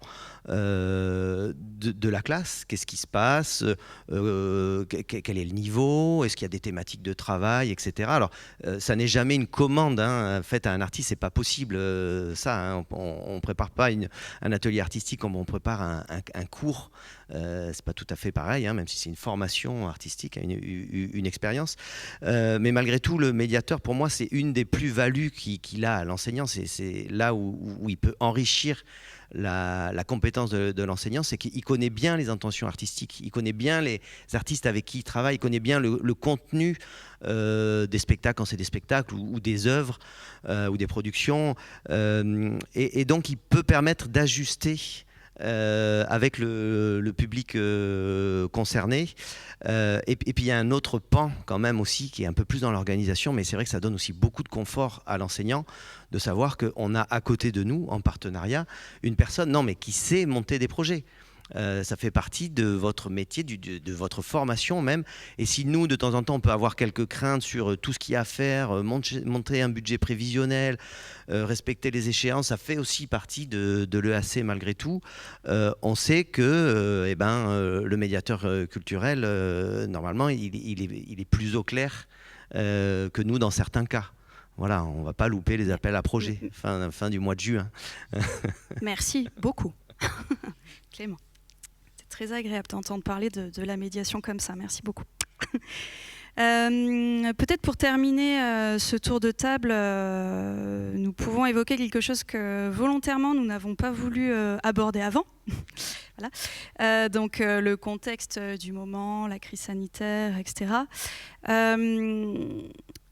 [SPEAKER 3] de la classe, qu'est-ce qui se passe, quel est le niveau, est-ce qu'il y a des thématiques de travail, etc. Alors, ça n'est jamais une commande faite à un artiste, c'est pas possible ça. On ne prépare pas un atelier artistique comme on prépare un cours. C'est pas tout à fait pareil, même si c'est une formation artistique, une expérience. Mais malgré tout, le médiateur, pour moi, c'est une des plus-values qu'il a à l'enseignant. C'est là où il peut enrichir la compétence de l'enseignant, c'est qu'il connaît bien les intentions artistiques, il connaît bien les artistes avec qui il travaille, il connaît bien le contenu des spectacles quand c'est des spectacles ou des œuvres ou des productions, et donc il peut permettre d'ajuster avec le public concerné. Et puis il y a un autre pan quand même aussi qui est un peu plus dans l'organisation, mais c'est vrai que ça donne aussi beaucoup de confort à l'enseignant de savoir qu'on a à côté de nous, en partenariat, une personne qui sait monter des projets. Ça fait partie de votre métier, de votre formation même. Et si nous, de temps en temps, on peut avoir quelques craintes sur tout ce qu'il y a à faire, monter un budget prévisionnel, respecter les échéances, ça fait aussi partie de l'EAC malgré tout. On sait que le médiateur culturel, normalement, il est plus au clair que nous dans certains cas. Voilà, on ne va pas louper les appels à projets fin du mois de juin.
[SPEAKER 1] Merci beaucoup, Clément. C'est très agréable d'entendre parler de la médiation comme ça. Merci beaucoup. Peut-être pour terminer ce tour de table, nous pouvons évoquer quelque chose que volontairement nous n'avons pas voulu aborder avant. Voilà. Donc le contexte du moment, la crise sanitaire, etc.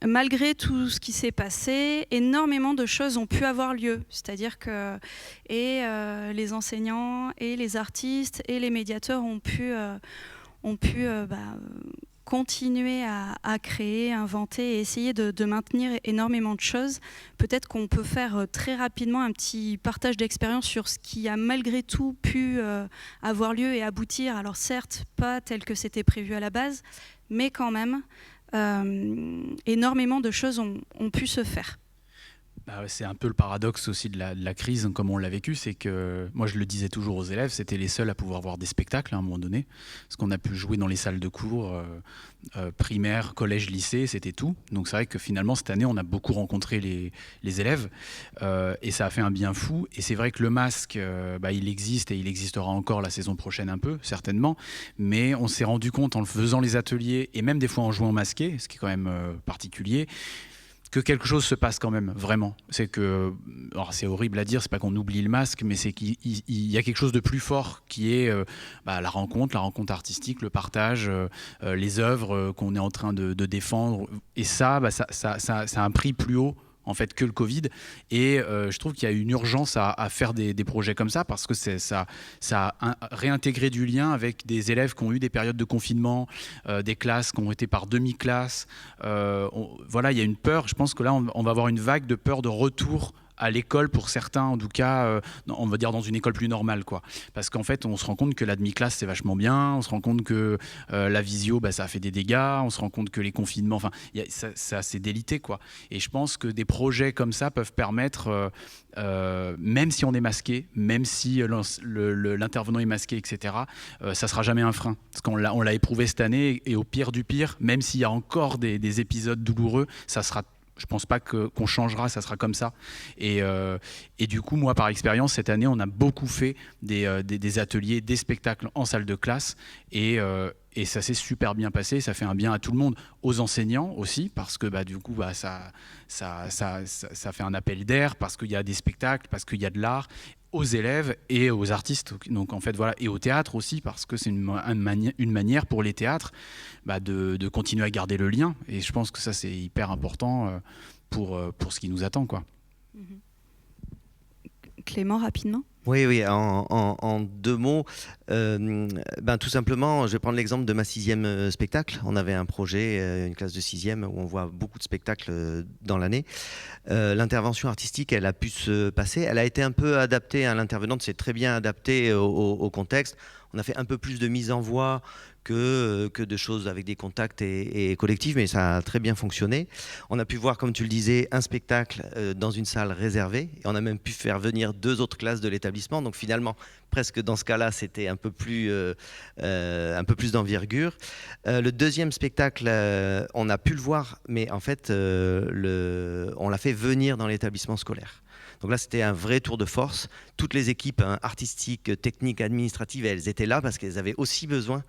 [SPEAKER 1] Malgré tout ce qui s'est passé, énormément de choses ont pu avoir lieu. C'est-à-dire que les enseignants, et les artistes, et les médiateurs ont pu continuer à créer, inventer et essayer de maintenir énormément de choses. Peut-être qu'on peut faire très rapidement un petit partage d'expérience sur ce qui a malgré tout pu avoir lieu et aboutir. Alors certes, pas tel que c'était prévu à la base, mais quand même, énormément de choses ont pu se faire.
[SPEAKER 4] C'est un peu le paradoxe aussi de la crise, comme on l'a vécu, c'est que, moi je le disais toujours aux élèves, c'était les seuls à pouvoir voir des spectacles à un moment donné, parce qu'on a pu jouer dans les salles de cours, primaire, collège, lycée, c'était tout. Donc c'est vrai que finalement cette année on a beaucoup rencontré les élèves, et ça a fait un bien fou. Et c'est vrai que le masque, il existe et il existera encore la saison prochaine un peu, certainement, mais on s'est rendu compte en faisant les ateliers, et même des fois en jouant masqué, ce qui est quand même particulier, que quelque chose se passe quand même, vraiment. C'est que, alors c'est horrible à dire, c'est pas qu'on oublie le masque, mais c'est qu'il y a quelque chose de plus fort qui est la rencontre artistique, le partage, les œuvres qu'on est en train de défendre. Et ça a un prix plus haut en fait que le Covid, et je trouve qu'il y a une urgence à faire des projets comme ça, parce que ça a réintégré du lien avec des élèves qui ont eu des périodes de confinement, des classes qui ont été par demi-classe. Voilà, il y a une peur, je pense que là on va avoir une vague de peur de retour à l'école pour certains, en tout cas, on va dire dans une école plus normale, quoi. Parce qu'en fait, on se rend compte que la demi-classe, c'est vachement bien, on se rend compte que la visio, ça a fait des dégâts, on se rend compte que les confinements, ça s'est délité, quoi. Et je pense que des projets comme ça peuvent permettre, même si on est masqué, même si l'intervenant est masqué, etc., ça sera jamais un frein. Parce qu'on l'a éprouvé cette année, et au pire du pire, même s'il y a encore des épisodes douloureux, ça sera... Je pense pas qu'on changera, ça sera comme ça. Et du coup, moi, par expérience, cette année, on a beaucoup fait des ateliers, des spectacles en salle de classe. Et ça s'est super bien passé. Ça fait un bien à tout le monde, aux enseignants aussi, parce que du coup, ça fait un appel d'air, parce qu'il y a des spectacles, parce qu'il y a de l'art, aux élèves et aux artistes. Donc en fait, voilà, et au théâtre aussi, parce que c'est une manière pour les théâtres de continuer à garder le lien. Et je pense que ça, c'est hyper important pour ce qui nous attend, quoi.
[SPEAKER 1] Clément, rapidement.
[SPEAKER 3] Oui, en deux mots, tout simplement, je vais prendre l'exemple de ma 6e spectacle. On avait un projet, une classe de 6e, où on voit beaucoup de spectacles dans l'année. L'intervention artistique, elle a pu se passer. Elle a été un peu adaptée, l'intervenante s'est très bien adaptée au contexte. On a fait un peu plus de mise en voix que de choses avec des contacts et collectifs, mais ça a très bien fonctionné. On a pu voir, comme tu le disais, un spectacle dans une salle réservée, et on a même pu faire venir 2 autres classes de l'établissement. Donc finalement, presque dans ce cas-là, c'était un peu plus d'envergure. Le 2e spectacle, on a pu le voir, mais en fait, on l'a fait venir dans l'établissement scolaire. Donc là, c'était un vrai tour de force. Toutes les équipes artistiques, techniques, administratives, elles étaient là parce qu'elles avaient aussi besoin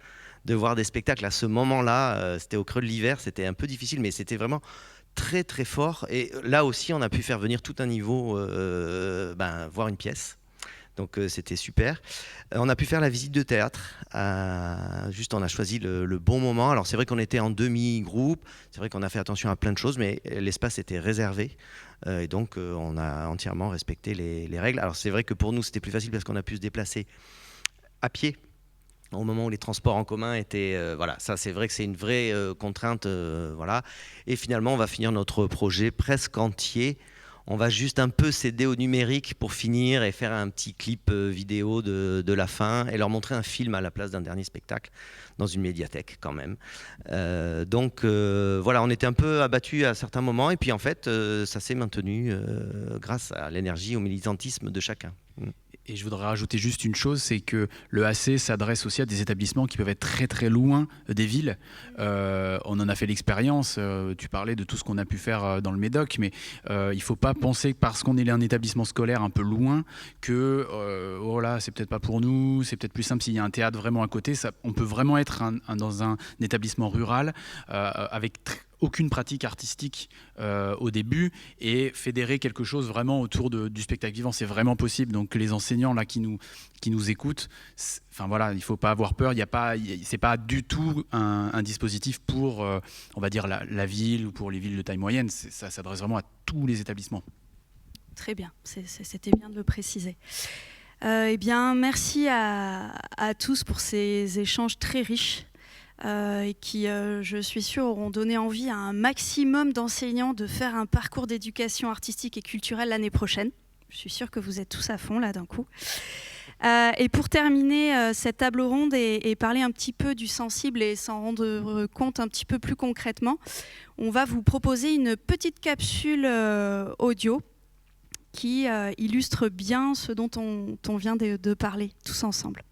[SPEAKER 3] de voir des spectacles à ce moment-là. C'était au creux de l'hiver, c'était un peu difficile, mais c'était vraiment très très fort. Et là aussi, on a pu faire venir tout un niveau, voir une pièce. Donc c'était super. On a pu faire la visite de théâtre. Juste, on a choisi le bon moment. Alors c'est vrai qu'on était en demi-groupe. C'est vrai qu'on a fait attention à plein de choses, mais l'espace était réservé. Et donc on a entièrement respecté les règles. Alors c'est vrai que pour nous, c'était plus facile parce qu'on a pu se déplacer à pied au moment où les transports en commun étaient... ça c'est vrai que c'est une vraie contrainte. Et finalement, on va finir notre projet presque entier. On va juste un peu céder au numérique pour finir et faire un petit clip vidéo de la fin et leur montrer un film à la place d'un dernier spectacle dans une médiathèque quand même. On était un peu abattus à certains moments, et puis en fait, ça s'est maintenu grâce à l'énergie, au militantisme de chacun.
[SPEAKER 4] Et je voudrais rajouter juste une chose, c'est que le AC s'adresse aussi à des établissements qui peuvent être très très loin des villes. On en a fait l'expérience, tu parlais de tout ce qu'on a pu faire dans le Médoc, mais il ne faut pas penser que parce qu'on est un établissement scolaire un peu loin, que oh là, c'est peut-être pas pour nous, c'est peut-être plus simple s'il y a un théâtre vraiment à côté. On peut vraiment être dans un établissement rural avec aucune pratique artistique au début et fédérer quelque chose vraiment autour du spectacle vivant, c'est vraiment possible. Donc les enseignants là qui nous écoutent, enfin voilà, il faut pas avoir peur. C'est pas du tout un dispositif pour on va dire la ville ou pour les villes de taille moyenne. Ça s'adresse vraiment à tous les établissements.
[SPEAKER 1] Très bien, c'était bien de le préciser. Eh bien, merci à tous pour ces échanges très riches. Et qui, je suis sûre, auront donné envie à un maximum d'enseignants de faire un parcours d'éducation artistique et culturelle l'année prochaine. Je suis sûre que vous êtes tous à fond là d'un coup. Et pour terminer cette table ronde et parler un petit peu du sensible et s'en rendre compte un petit peu plus concrètement, on va vous proposer une petite capsule audio qui illustre bien ce dont on vient de parler tous ensemble.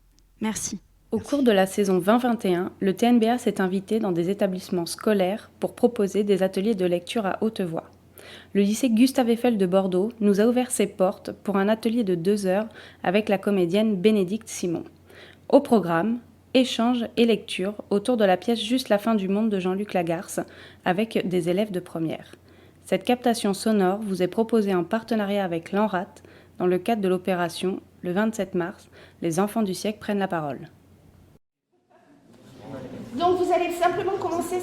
[SPEAKER 1] Merci.
[SPEAKER 6] Au cours de la saison 2021, le TNBA s'est invité dans des établissements scolaires pour proposer des ateliers de lecture à haute voix. Le lycée Gustave Eiffel de Bordeaux nous a ouvert ses portes pour un atelier de 2 heures avec la comédienne Bénédicte Simon. Au programme, échanges et lecture autour de la pièce Juste la fin du monde de Jean-Luc Lagarce avec des élèves de première. Cette captation sonore vous est proposée en partenariat avec l'ANRAT dans le cadre de l'opération le 27 mars, les enfants du siècle prennent la parole.
[SPEAKER 7] Donc vous allez simplement commencer,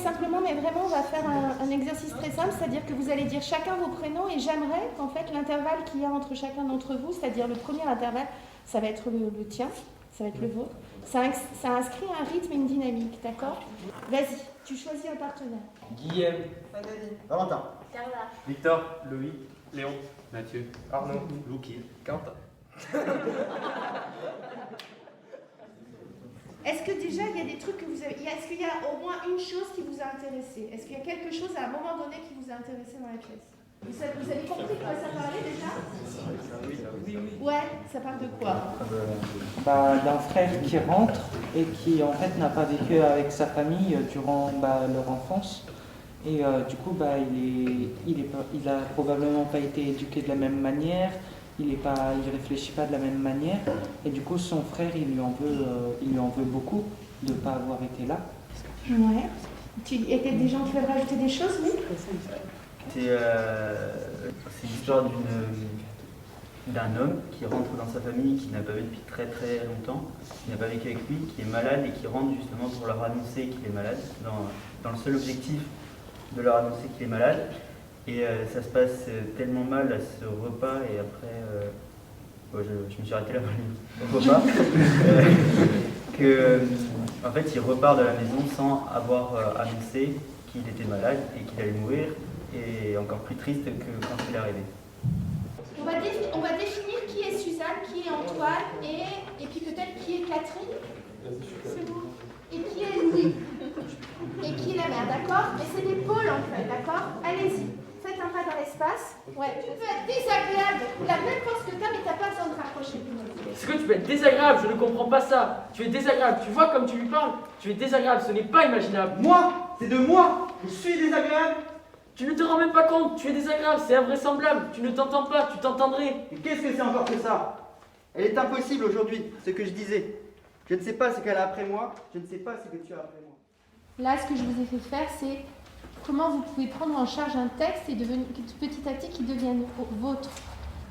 [SPEAKER 7] mais vraiment on va faire un exercice très simple, c'est-à-dire que vous allez dire chacun vos prénoms et j'aimerais qu'en fait l'intervalle qu'il y a entre chacun d'entre vous, c'est-à-dire le premier intervalle, ça va être le tien, ça va être le vôtre, ça inscrit un rythme et une dynamique, d'accord ? Vas-y, tu choisis un partenaire.
[SPEAKER 8] Guillaume,
[SPEAKER 9] Valentin,
[SPEAKER 7] Carla,
[SPEAKER 8] Victor, Loïc, Léon, Mathieu, Arnaud, Louki, Quentin.
[SPEAKER 7] Est-ce que déjà il y a des trucs que vous avez... Est-ce qu'il y a au moins une chose qui vous a intéressé ? Est-ce qu'il y a quelque chose à un moment donné qui vous a intéressé dans la pièce ? Vous avez compris de quoi ça parlait déjà ? Oui. Ouais, ça parle de quoi ?
[SPEAKER 10] D'un frère qui rentre et qui en fait n'a pas vécu avec sa famille durant leur enfance. Et du coup, il a probablement pas été éduqué de la même manière. Il réfléchit pas de la même manière, et du coup son frère il lui en veut beaucoup de ne pas avoir été là.
[SPEAKER 7] Ouais. Et des gens qui veulent rajouter des choses, oui ?
[SPEAKER 11] C'est l'histoire d'un homme qui rentre dans sa famille, qui n'a pas vu depuis très très longtemps, qui n'a pas vécu avec lui, qui est malade et qui rentre justement pour leur annoncer qu'il est malade, dans le seul objectif de leur annoncer qu'il est malade. Et ça se passe tellement mal à ce repas, et après, je me suis arrêté là au repas, que en fait il repart de la maison sans avoir annoncé qu'il était malade et qu'il allait mourir, et encore plus triste que quand il est arrivé.
[SPEAKER 7] On va définir qui est Suzanne, qui est Antoine, et puis peut-être qui est Catherine. C'est bon. Et qui est Louis. Et qui est la mère, d'accord ? Mais c'est des pôles en fait, d'accord ? Allez-y. Faites un pas dans l'espace. Ouais. Tu peux être désagréable. La même force que t'as, mais t'as pas besoin de rapprocher.
[SPEAKER 12] C'est que tu peux être désagréable, je ne comprends pas ça. Tu es désagréable, tu vois comme tu lui parles, tu es désagréable, ce n'est pas imaginable.
[SPEAKER 9] Moi, c'est de moi, je suis désagréable.
[SPEAKER 12] Tu ne te rends même pas compte, tu es désagréable, c'est invraisemblable, tu ne t'entends pas, tu t'entendrais.
[SPEAKER 9] Et qu'est-ce que c'est encore que ça ? Elle est impossible aujourd'hui, ce que je disais. Je ne sais pas ce qu'elle a après moi, je ne sais pas ce que tu as après moi.
[SPEAKER 7] Là, ce que je vous ai fait faire, c'est comment vous pouvez prendre en charge un texte et petit à petit qu'il devienne vôtre.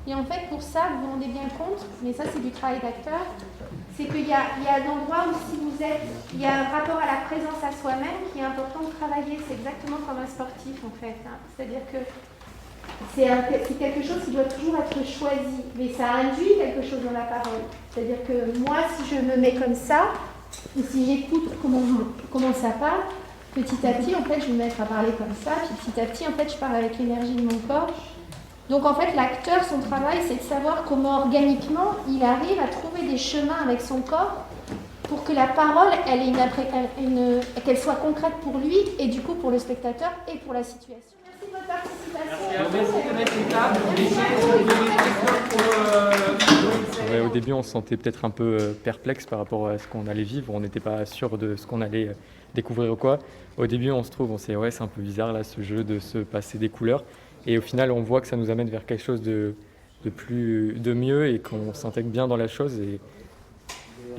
[SPEAKER 7] Et en fait, pour ça, vous vous rendez bien compte, mais ça c'est du travail d'acteur, c'est qu'il y a un endroit où si vous êtes, il y a un rapport à la présence à soi-même qui est important de travailler. C'est exactement comme un sportif en fait. C'est-à-dire que c'est quelque chose qui doit toujours être choisi, mais ça induit quelque chose dans la parole. C'est-à-dire que moi, si je me mets comme ça, et si j'écoute comment ça parle, petit à petit, en fait, je vais me mettre à parler comme ça, puis petit à petit, en fait, je parle avec l'énergie de mon corps. Donc, en fait, l'acteur, son travail, c'est de savoir comment organiquement il arrive à trouver des chemins avec son corps pour que la parole, qu'elle soit concrète pour lui et du coup pour le spectateur et pour la situation. Merci de votre participation.
[SPEAKER 8] Ouais, au début, on se sentait peut-être un peu perplexe par rapport à ce qu'on allait vivre. On n'était pas sûr de ce qu'on allait découvrir ou quoi. Au début, on s'est dit, ouais, c'est un peu bizarre là, ce jeu de se passer des couleurs. Et au final, on voit que ça nous amène vers quelque chose de mieux et qu'on s'intègre bien dans la chose. Et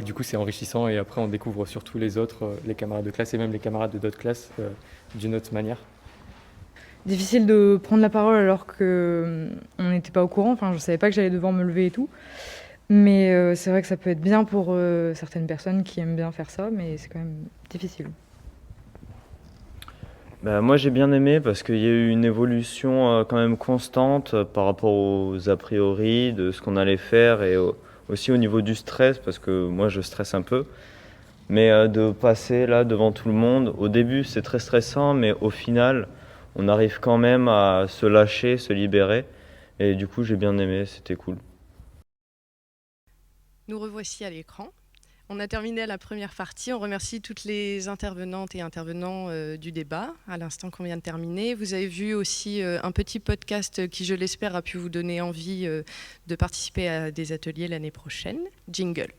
[SPEAKER 8] du coup, c'est enrichissant. Et après, on découvre surtout les autres, les camarades de classe et même les camarades de d'autres classes d'une autre manière.
[SPEAKER 13] Difficile de prendre la parole alors qu'on n'était pas au courant. Enfin, je ne savais pas que j'allais devoir me lever et tout. Mais c'est vrai que ça peut être bien pour certaines personnes qui aiment bien faire ça, mais c'est quand même difficile.
[SPEAKER 14] Moi j'ai bien aimé parce qu'il y a eu une évolution quand même constante par rapport aux a priori de ce qu'on allait faire et aussi au niveau du stress parce que moi je stresse un peu. Mais de passer là devant tout le monde, au début c'est très stressant mais au final on arrive quand même à se lâcher, se libérer et du coup j'ai bien aimé, c'était cool.
[SPEAKER 15] Nous revoici à l'écran. On a terminé la première partie. On remercie toutes les intervenantes et intervenants du débat à l'instant qu'on vient de terminer. Vous avez vu aussi un petit podcast qui, je l'espère, a pu vous donner envie de participer à des ateliers l'année prochaine. Jingle.